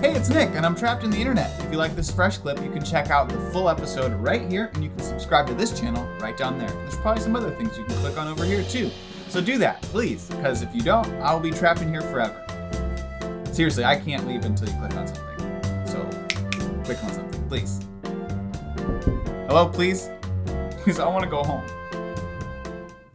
Hey, it's Nick, and I'm trapped in the internet. If you like this fresh clip, you can check out the full episode right here, and you can subscribe to this channel right down there. There's probably some other things you can click on over here too. So do that, please, because if you don't, I'll be trapped in here forever. Seriously, I can't leave until you click on something. So click on something, please. Hello, please? Please, I want to go home.